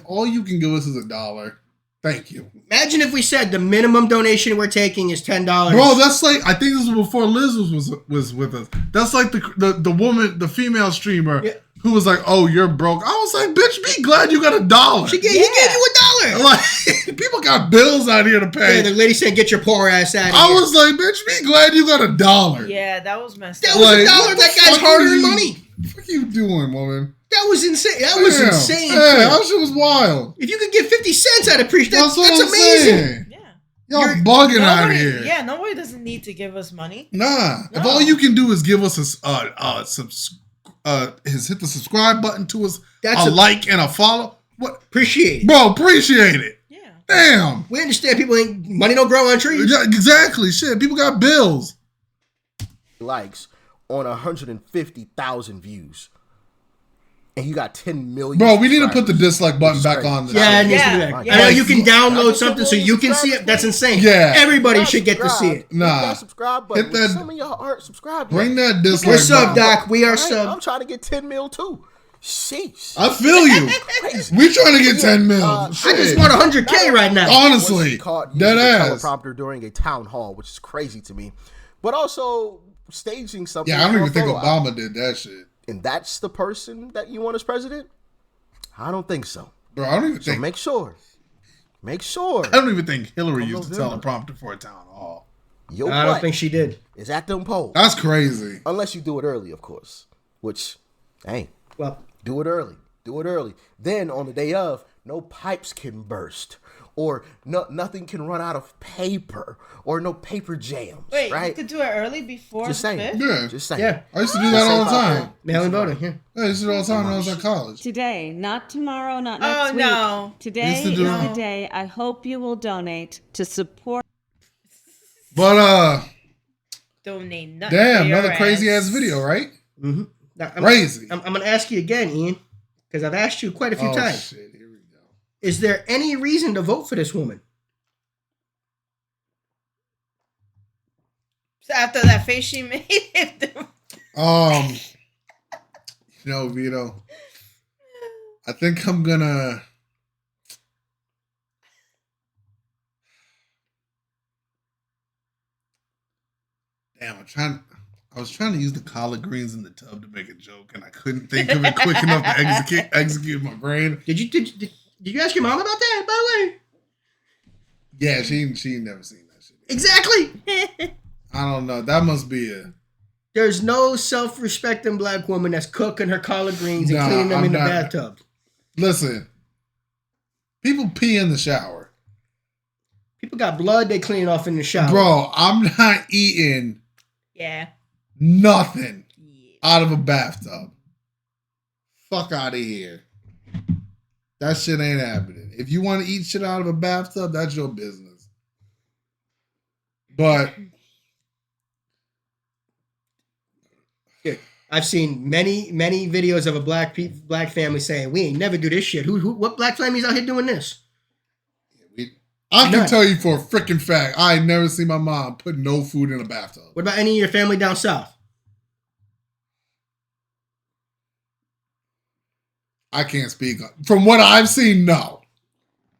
all you can give us is $1, thank you. Imagine if we said the minimum donation we're taking is $10. Bro, that's like I think this was before Liz was with us. That's like the woman, the female streamer who was like, "Oh, you're broke." I was like, "Bitch, be glad you got $1." He gave you $1. Like people got bills out here to pay. Yeah, the lady said, "Get your poor ass out of here." I was like, "Bitch, be glad you got $1." Yeah, that was messed up. That was $1. That guy's hard-earned money. What are you doing, woman? That was insane. That was insane. Yeah, that shit was wild. If you could get 50 cents, I'd appreciate that. That's That's amazing. amazing. Yeah. Y'all bugging out here. Yeah, nobody doesn't need to give us money. Nah. No. If all you can do is give us hit the subscribe button to us, a like and a follow. What? Appreciate it. Bro, appreciate it. Yeah. Damn. We understand people ain't money don't grow on trees. Yeah, exactly. Shit. People got bills. Likes on 150,000 views. And you got 10 million. Bro, we need to put the dislike button back on. Yeah, it needs to be back. I know you can download something so you can see it. That's insane. Yeah. Everybody should get to see it. Nah. Subscribe button. Hit that. Some of y'all aren't subscribed yet. Bring that dislike We're sub, button. Doc. We are sub. I'm trying to get 10 mil too. Sheesh. I feel you. We trying to get 10 mil. I just want 100K right now. Honestly. Dead ass. Teleprompter during a town hall, which is crazy to me. But also staging something. Yeah, I don't even think Obama did that shit. And that's the person that you want as president? I don't think so. Bro, I don't even think. Make sure. I don't even think Hillary used the teleprompter for a town hall. I don't think she did. Is at them polls. That's crazy. Unless you do it early, of course. Which, hey, well, do it early. Then on the day of, no pipes can burst, or nothing can run out of paper, or no paper jams. Wait, right? you could do it early before Just the saying. 5th? Yeah. Just saying. Yeah. I used to do that all the time. Mail-in voting, yeah. I used to do it all the time when I was at college. Today, not tomorrow, not Oh, next week. no. Today Used to is do the it. day. I hope you will donate to support. But Donate nothing. damn, for your another crazy ass ass. video, right? Mm-hmm. Crazy. I'm going to ask you again, Ian, because I've asked you quite a few times. Shit, here we go. Is there any reason to vote for this woman? So after that face she made, Vito, I think I'm gonna. Damn, I was trying to use the collard greens in the tub to make a joke, and I couldn't think of it quick enough to execute my brain. Did you ask your mom about that, by the way? Yeah, she never seen that shit. Exactly. I don't know. That must be a. There's no self-respecting black woman that's cooking her collard greens and Nah, cleaning them I'm in the not- bathtub. Listen, people pee in the shower. People got blood, they clean it off in the shower. Bro, I'm not eating yeah. nothing out of a bathtub. Fuck out of here. That shit ain't happening. If you want to eat shit out of a bathtub, that's your business. But I've seen many videos of a black family saying, "We ain't never do this shit." What black family's out here doing this? I can tell you for a freaking fact, I ain't never seen my mom put no food in a bathtub. What about any of your family down south? I can't speak. From what I've seen, no.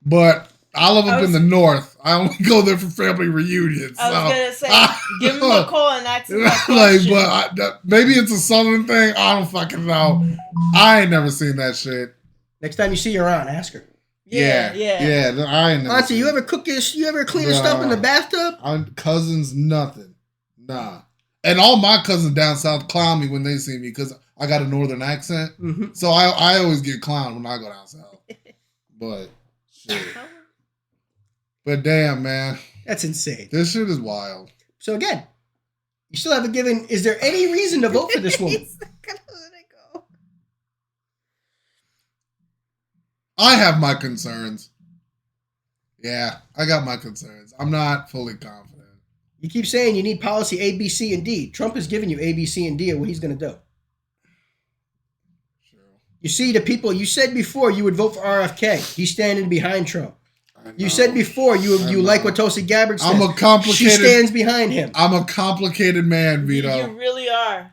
But I live up in the north. I only go there for family reunions. I was going to say, give him a call and ask him that question. Maybe it's a southern thing. I don't fucking know. I ain't never seen that shit. Next time you see her on, ask her. Yeah. I ain't never. Auntie, you ever clean your stuff in the bathtub? Cousins, nothing. Nah. And all my cousins down south clown me when they see me because I got a northern accent. Mm-hmm. So I always get clowned when I go down south. But shit. But damn, man. That's insane. This shit is wild. So again, you still haven't given. Is there any reason to vote for this woman? I have my concerns. Yeah, I got my concerns. I'm not fully confident. You keep saying you need policy A, B, C, and D. Trump has given you A, B, C, and D of what he's going to do. Sure. You see, the people, you said before you would vote for RFK. He's standing behind Trump. You said before you like what Tulsi Gabbard said. I'm a complicated. She stands behind him. I'm a complicated man, Vito. You really are.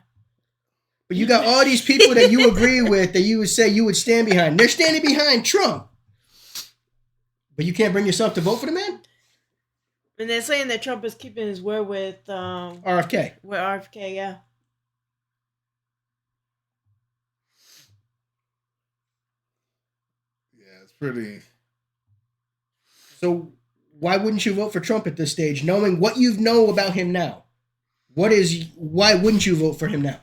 But you got all these people that you agree with that you would say you would stand behind. They're standing behind Trump. But you can't bring yourself to vote for the man? And they're saying that Trump is keeping his word with RFK. With RFK, yeah. Yeah, it's pretty. So why wouldn't you vote for Trump at this stage, knowing what you know about him now? Why wouldn't you vote for him now?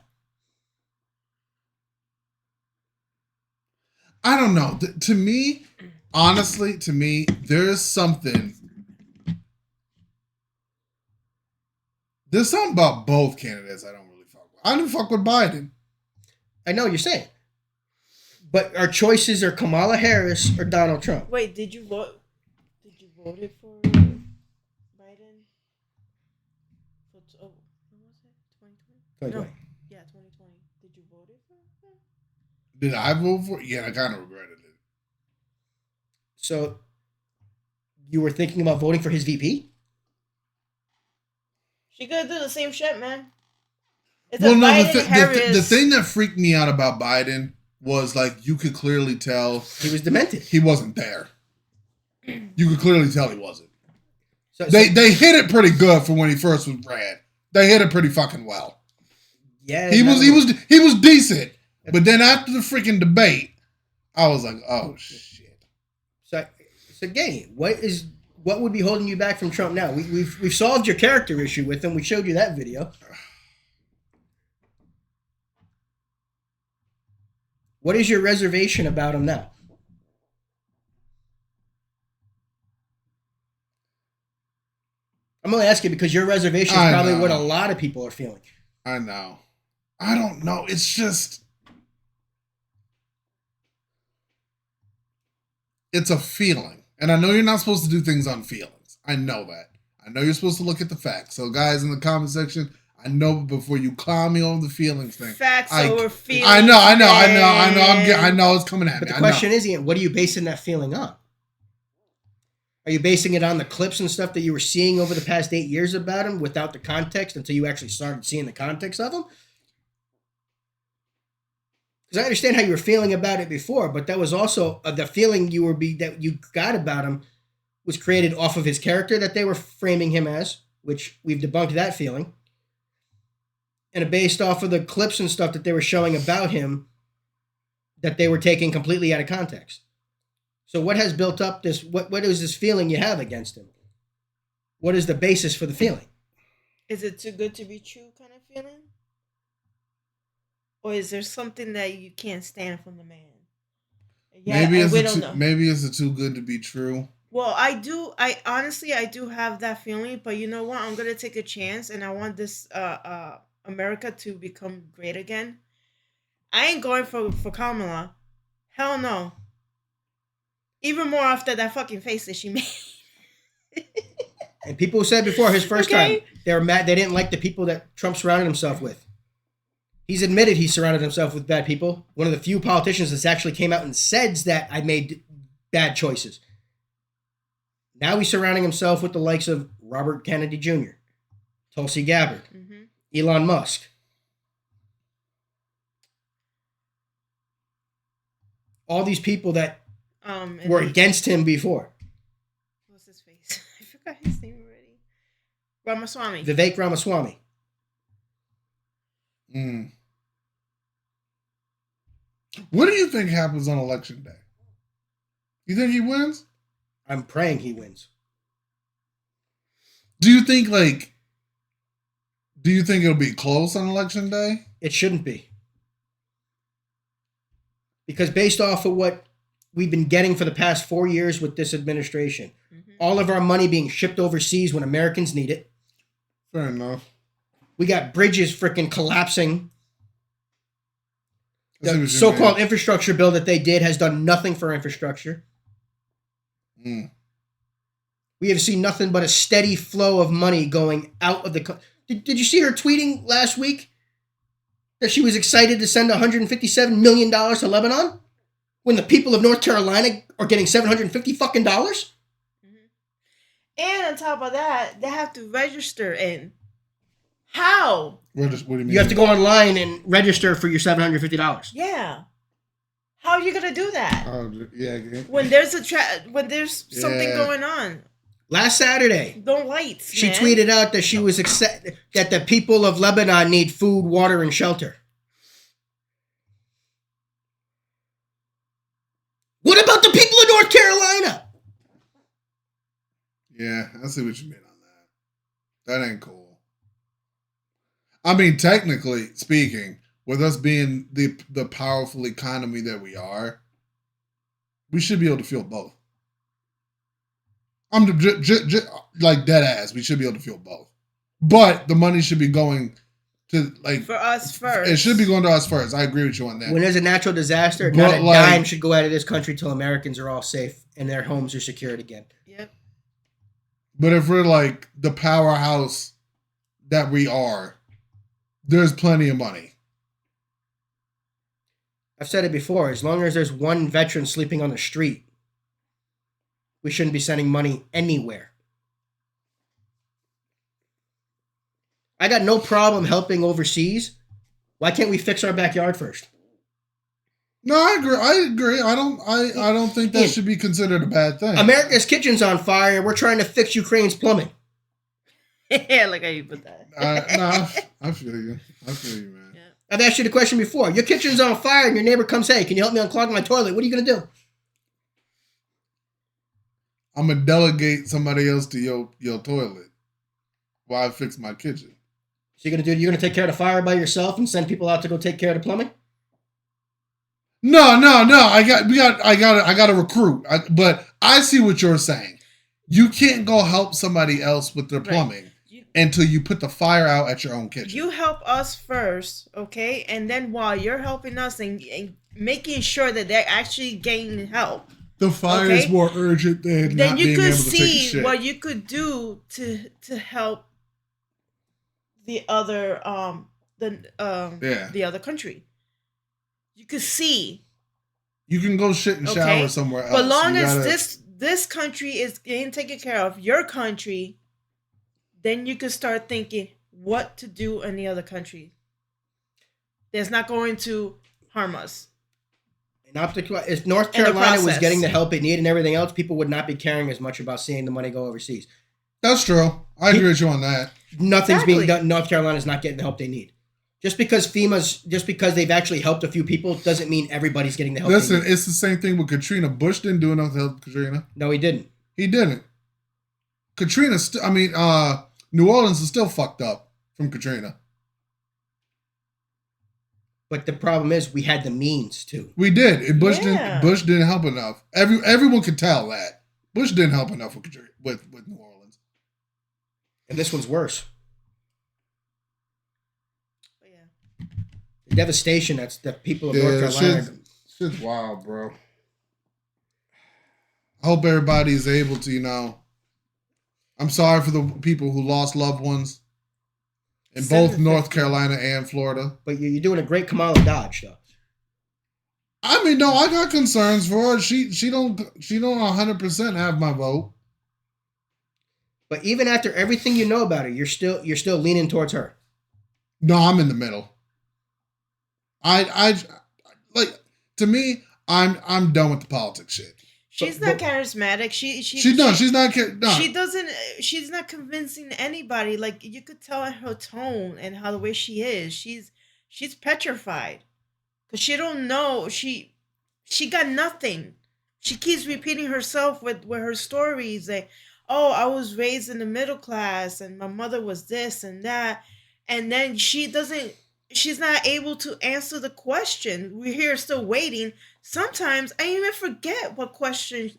I don't know. To me, honestly, there's something about both candidates I don't really fuck with. I didn't fuck with Biden. I know what you're saying. But our choices are Kamala Harris or Donald Trump. Wait, did you vote? Did you vote for Biden? When was it? 2020? No. Yeah, 2020. Did you vote for him? Did I vote for it? Yeah, I kind of regretted it. So you were thinking about voting for his VP? She could do the same shit, man. It's Well, a no, Biden-Harris. the thing that freaked me out about Biden was like you could clearly tell he was demented. He wasn't there. You could clearly tell he wasn't. They hit it pretty good for when he first was ran. They hit it pretty fucking well. Yeah, he was decent. But then after the freaking debate, I was like, oh shit. So again, what would be holding you back from Trump now? We've solved your character issue with him. We showed you that video. What is your reservation about him now? I'm only asking because your reservation is probably what a lot of people are feeling. I know. I don't know. It's just... It's a feeling. And I know you're not supposed to do things on feelings. I know that. I know you're supposed to look at the facts. So guys in the comment section, I know before you clown me on the feelings thing. Facts over feelings. I know it's coming at me. But the question is, Ian, what are you basing that feeling on? Are you basing it on the clips and stuff that you were seeing over the past 8 years about him without the context until you actually started seeing the context of him? Because I understand how you were feeling about it before, but that was also the feeling that you got about him was created off of his character that they were framing him as, which we've debunked that feeling, and based off of the clips and stuff that they were showing about him that they were taking completely out of context. So what has built up this, what is this feeling you have against him? What is the basis for the feeling? Is it too good to be true kind of feeling? Or is there something that you can't stand from the man? Yeah, maybe it's too good to be true. Well, I honestly do have that feeling, but you know what? I'm going to take a chance and I want this America to become great again. I ain't going for Kamala. Hell no. Even more after that fucking face that she made. And people said before his first time, they were mad. They didn't like the people that Trump surrounded himself with. He's admitted he surrounded himself with bad people. One of the few politicians that's actually came out and says that I made bad choices. Now he's surrounding himself with the likes of Robert Kennedy Jr., Tulsi Gabbard, Elon Musk. All these people that were against him before. What's his face? I forgot his name already. Ramaswamy. Vivek Ramaswamy. What do you think happens on election day? You think he wins? I'm praying he wins. Do you think it'll be close on election day? It shouldn't be. Because based off of what we've been getting for the past 4 years with this administration, all of our money being shipped overseas when Americans need it. Fair enough. We got bridges freaking collapsing. The so-called infrastructure bill that they did has done nothing for infrastructure. We have seen nothing but a steady flow of money going out of the country. Did you see her tweeting last week that she was excited to send $157 million to Lebanon when the people of North Carolina are getting $750 fucking dollars? And on top of that, they have to register in. How? What do you mean? You have to go online and register for your $750. Yeah. How are you gonna do that? Yeah. When there's something going on. Last Saturday, no lights. She tweeted out that she was that the people of Lebanon need food, water, and shelter. What about the people of North Carolina? Yeah, I see what you mean on that. That ain't cool. I mean, technically speaking, with us being the powerful economy that we are, we should be able to feel both. I'm like dead ass. We should be able to feel both, but the money should be going to for us first. It should be going to us first. I agree with you on that. When there's a natural disaster, not a dime should go out of this country till Americans are all safe and their homes are secured again. Yep. But if we're like the powerhouse that we are, there's plenty of money. I've said it before. As long as there's one veteran sleeping on the street, we shouldn't be sending money anywhere. I got no problem helping overseas. Why can't we fix our backyard first? No, I agree. I don't think that should be considered a bad thing. America's kitchen's on fire and we're trying to fix Ukraine's plumbing. Yeah, like how you put that. I feel you. I feel you, man. Yeah. I've asked you the question before. Your kitchen's on fire and your neighbor comes, hey, can you help me unclog my toilet? What are you going to do? I'm going to delegate somebody else to your toilet while I fix my kitchen. So you're going to take care of the fire by yourself and send people out to go take care of the plumbing? No. I got to recruit. But I see what you're saying. You can't go help somebody else with their plumbing until you put the fire out at your own kitchen. You help us first, okay? And then while you're helping us and making sure that they're actually getting help. The fire is more urgent than then not you being could able to take a see shit. what you could do to help the other the other country. You could see. You can go shit and shower somewhere else. But long as this country is getting taken care of, your country, then you can start thinking what to do in the other country that's not going to harm us. If North Carolina was getting the help it needed and everything else, people would not be caring as much about seeing the money go overseas. That's true. I agree with you on that. Nothing's being done. North Carolina's not getting the help they need. Just because they've actually helped a few people doesn't mean everybody's getting the help. Listen, it's the same thing with Katrina. Bush didn't do enough to help Katrina. No, he didn't. He didn't. New Orleans is still fucked up from Katrina. But the problem is we had the means to. We did. And Bush didn't help enough. Everyone could tell that. Bush didn't help enough with New Orleans. And this one's worse. The devastation that's the people of North Carolina. Shit's wild, bro. I hope everybody's able to, I'm sorry for the people who lost loved ones in both North Carolina and Florida. But you're doing a great Kamala dodge, though. I mean, no, I got concerns for her. She don't 100% have my vote. But even after everything you know about her, you're still leaning towards her. No, I'm in the middle. To me, I'm done with the politics shit. She's not charismatic. She's not convincing anybody. Like, you could tell in her tone and how the way she is. She's petrified. Cause she don't know. She got nothing. She keeps repeating herself with her stories. Like, oh, I was raised in the middle class and my mother was this and that. And then she's not able to answer the question. We're here still waiting. Sometimes I even forget what question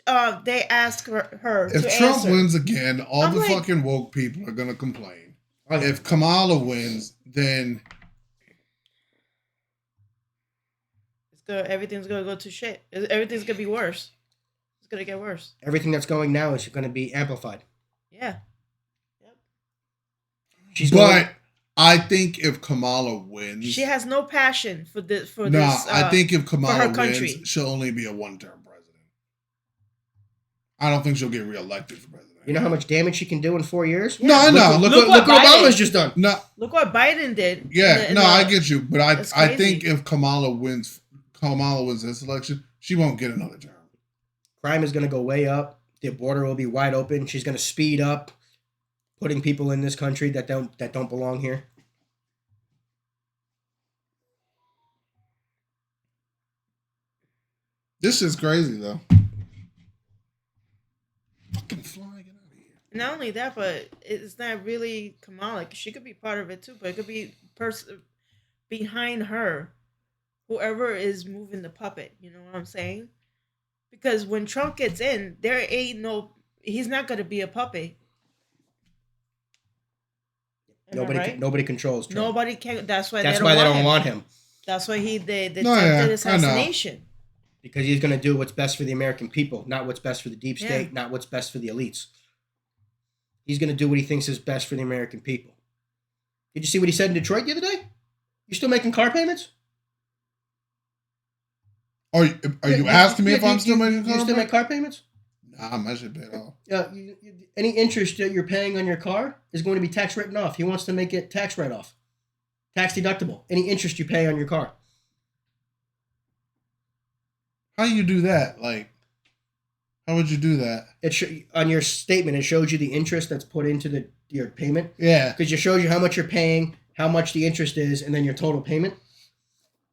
they ask her if to Trump answer. wins again, the fucking woke people are going to complain. If Kamala wins, then everything's going to go to shit. Everything's going to be worse. It's going to get worse. Everything that's going now is going to be amplified. Yeah. Yep. I think if Kamala wins, she has no passion for this. I think if Kamala wins, she'll only be a one-term president. I don't think she'll get reelected for president. You know how much damage she can do in 4 years? Yeah. No, I know. Look what Obama's just done. No, look what Biden did. Yeah, I get you, but I think if Kamala wins this election, she won't get another term. Crime is going to go way up. The border will be wide open. She's going to speed up putting people in this country that don't belong here. This is crazy, though. Fucking flying out of here. Not only that, but it's not really Kamala. She could be part of it too, but it could be person behind her, whoever is moving the puppet. You know what I'm saying? Because when Trump gets in, he's not going to be a puppet. Nobody controls Trump. Nobody can. That's why. That's why they don't want him. That's why they attempted assassination. Because he's going to do what's best for the American people, not what's best for the deep state, not what's best for the elites. He's going to do what he thinks is best for the American people. Did you see what he said in Detroit the other day? You still making car payments? Are you asking me if I'm still making car payments? You still make car payments? Nah, I should pay it off. Any interest that you're paying on your car is going to be tax written off. He wants to make it tax write-off. Tax deductible. Any interest you pay on your car. How do you do that? Like, how would you do that? On your statement, it shows you the interest that's put into your payment. Yeah. Because it shows you how much you're paying, how much the interest is, and then your total payment.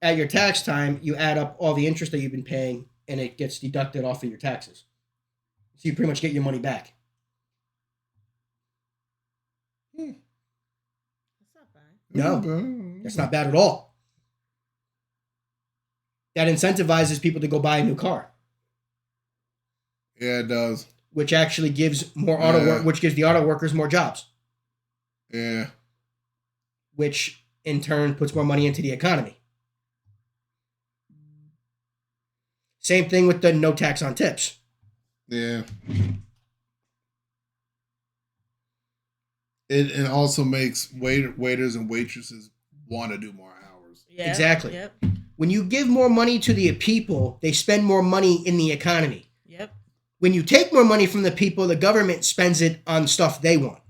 At your tax time, you add up all the interest that you've been paying, and it gets deducted off of your taxes. So you pretty much get your money back. That's not bad. No, that's not bad at all. That incentivizes people to go buy a new car. Yeah, it does. which actually gives more auto work, which gives the auto workers more jobs. Yeah. Which in turn puts more money into the economy. Same thing with the no tax on tips. Yeah. It also makes waiters and waitresses want to do more hours. Yeah. Exactly. Yep. When you give more money to the people, they spend more money in the economy. Yep. When you take more money from the people, the government spends it on stuff they want,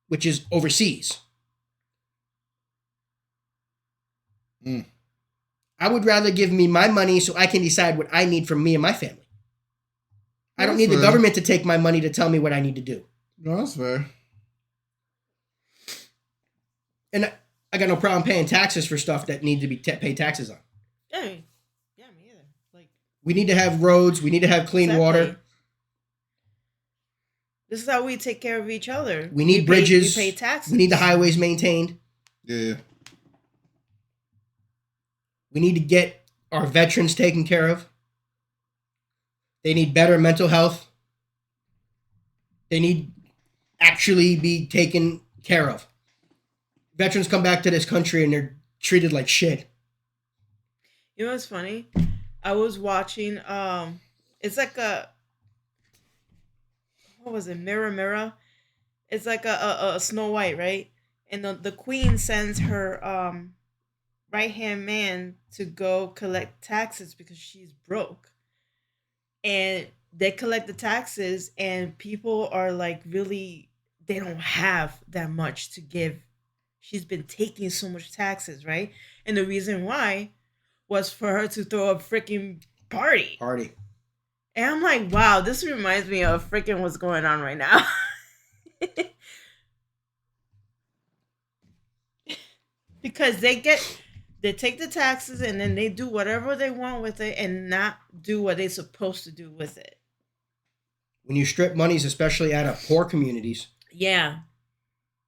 which is overseas. I would rather give me my money so I can decide what I need from me and my family. I don't need the government to take my money to tell me what I need to do. No, that's fair. And I got no problem paying taxes for stuff that need to be paid taxes on. Yeah, me either. Like, we need to have roads. We need to have clean water. This is how we take care of each other. We need bridges. We pay taxes. We need the highways maintained. Yeah. We need to get our veterans taken care of. They need better mental health. They need actually be taken care of. Veterans come back to this country and they're treated like shit. You know what's funny? I was watching, it's like a, what was it? Mirror. It's like a Snow White, right? And the queen sends her right-hand man to go collect taxes because she's broke. And they collect the taxes and people are like really, they don't have that much to give. She's been taking so much taxes, right? And the reason why was for her to throw a freaking party. And I'm like, wow, this reminds me of freaking what's going on right now. Because they take the taxes and then they do whatever they want with it and not do what they're supposed to do with it. When you strip monies, especially out of poor communities. Yeah.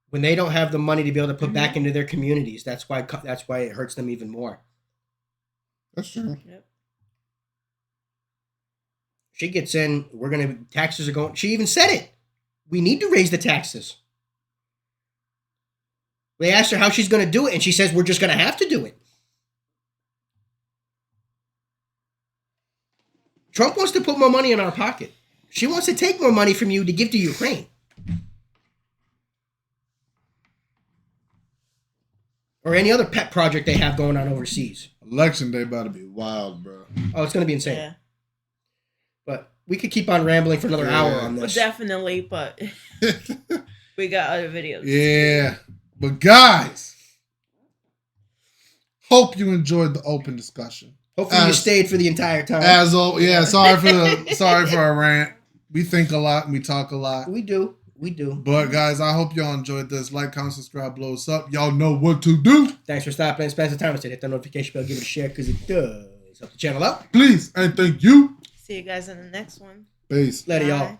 When they don't have the money to be able to put back into their communities, that's why it hurts them even more. That's true. Yep. She gets in, taxes are going, she even said it. We need to raise the taxes. They asked her how she's going to do it, and she says we're just going to have to do it. Trump wants to put more money in our pocket. She wants to take more money from you to give to Ukraine. Or any other pet project they have going on overseas. Election day about to be wild, bro. Oh, it's going to be insane. Yeah. But we could keep on rambling for another hour on this. Definitely, but we got other videos. Yeah. But guys, hope you enjoyed the open discussion. Hopefully you stayed for the entire time. Sorry for our rant. We think a lot and we talk a lot. We do. But guys, I hope y'all enjoyed this. Like, comment, subscribe, blow us up. Y'all know what to do. Thanks for stopping and spending some time with us. Hit that notification bell, give it a share because it does help the channel out. Please and thank you. See you guys in the next one. Peace. Later, y'all.